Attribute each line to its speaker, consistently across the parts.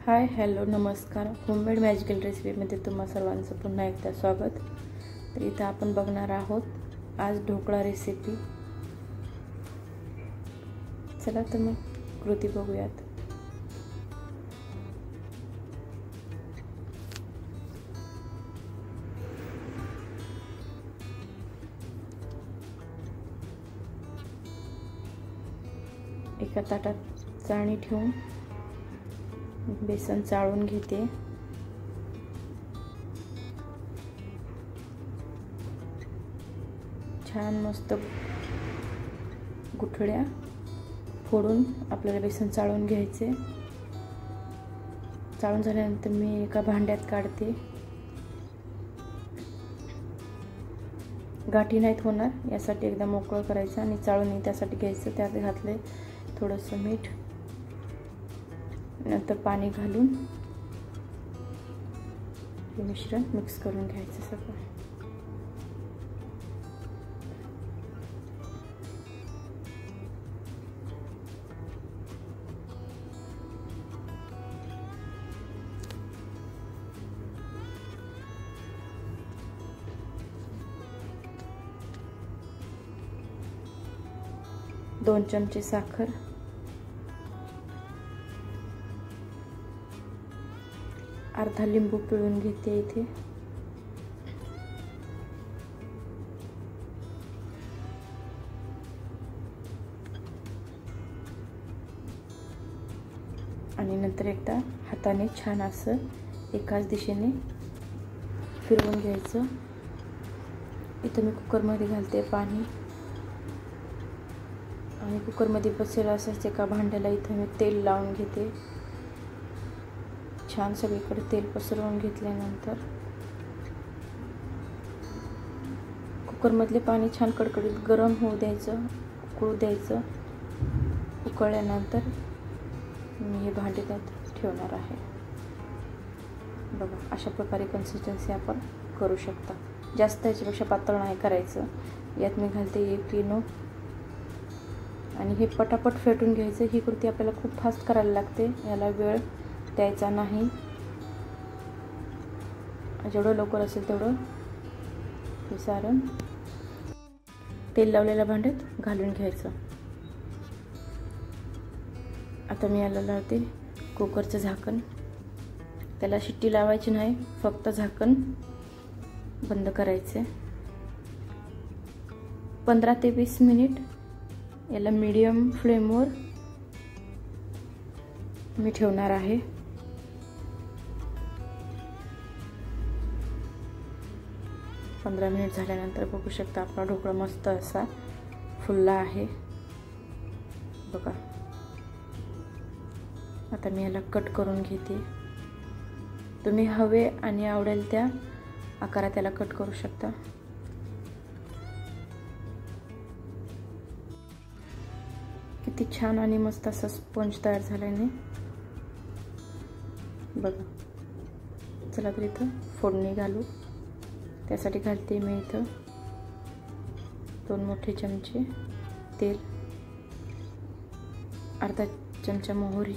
Speaker 1: Hi hello नमस्कार. Homemade magical रेसिपीमध्ये तुम्हा सर्वांचं पुन्हा एकदा स्वागत. तर इथं आपण बघणार आहोत आज ढोकळा रेसिपी. चला तर मग कृती बघूयात. एका ताटात चाळणी ठेवून बेसन चाळून घेते. छान मस्त गुठळ्या फोडून आपल्याला बेसन चाळून घ्यायचे. चाळून झाल्यानंतर मी एका भांड्यात काढते. गाठी नाहीत होणार यासाठी एकदा मोकळं करायचं आणि चाळून त्यासाठी घ्यायचं. त्यात घातले थोडंसं मीठ, नंतर पाणी घालून हे मिश्रण मिक्स करून घ्यायचं सगळं. दोन चमचे साखर, अर्धा लिंबू पिळून घेते इथे. आणि नंतर एकदा हाताने छान असं एकाच दिशेने फिरवून घ्यायचं. इथं मी कुकरमध्ये घालते पाणी आणि कुकरमध्ये बसेल असंच एका भांड्याला इथं मी तेल लावून घेते. छान सगळीकडे तेल पसरवून घेतल्यानंतर कुकरमधले पाणी छान कडकडीत गरम होऊ द्यायचं, उकळू द्यायचं. उकळल्यानंतर मी हे भांडे त्यात ठेवणार आहे. बघा अशा प्रकारे कन्सिस्टन्सी आपण करू शकता. जास्त याच्यापेक्षा पातळ नाही करायचं. यात मी घालते 1 इनो आणि हे पटापट फेटून घ्यायचं. ही कृती आपल्याला खूप फास्ट करायला लागते, याला वेळ द्यायचा नाही. जेवढं लवकर असेल तेवढं हे सारण तेल लावलेल्या भांड्यात घालून घ्यायचं. आता मी याला लावते कुकरचं झाकण. त्याला शिट्टी लावायची नाही, फक्त झाकण बंद करायचे. 15 ते 20 मिनिट याला मीडियम फ्लेमवर मी ठेवणार आहे. पंधरा मिनिट झाल्यानंतर बघू शकता आपला ढोकळा मस्त असा फुलला आहे. बघा आता मी याला कट करून घेते. तुम्ही हवे आणि आवडेल त्या आकारात याला कट करू शकता. किती छान आणि मस्त असा स्पंज तयार झाल्याने बघा. चला तर इथं फोडणी घालू. त्यासाठी घालते मी इथं 2 मोठे चमचे तेल, अर्धा चमचा मोहरी.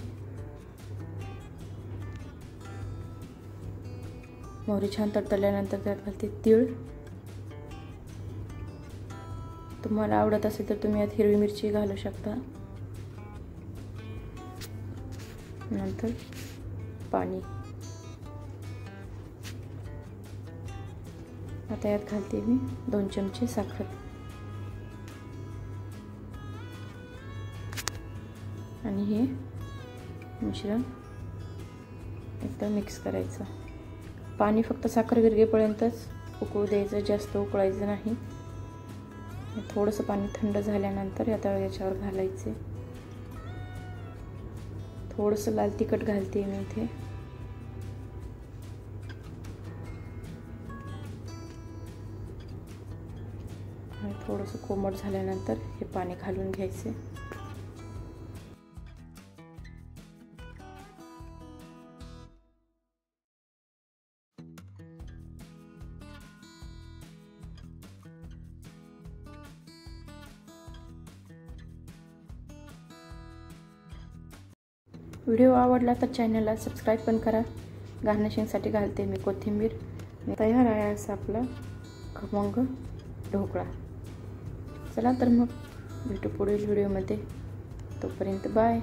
Speaker 1: मोहरी छान तडतडल्यानंतर त्यात घालते तीळ. तुम्हाला आवडत असेल तर तुम्ही यात हिरवी मिरची घालू शकता. नंतर पाणी. आता यात घालते मी 2 चमचे साखर आणि हे मिश्रण एकदम मिक्स करायचं. पाणी फक्त साखर विरघेपर्यंतच उकळू द्यायचं, जास्त उकळायचं नाही. थोडंसं पाणी थंड झाल्यानंतर आता याच्यावर घालायचे. थोडंसं लाल तिखट घालते मी इथे. आणि थोडंसं कोमट झाल्यानंतर हे पाणी घालून घ्यायचे. व्हिडिओ आवडला तर चॅनलला सबस्क्राईब पण करा. गार्निशिंगसाठी घालते मी कोथिंबीर. तयार आहे असा आपला खमंग ढोकळा. चला तर मग भेटू पुढील व्हिडिओमध्ये. तोपर्यंत बाय.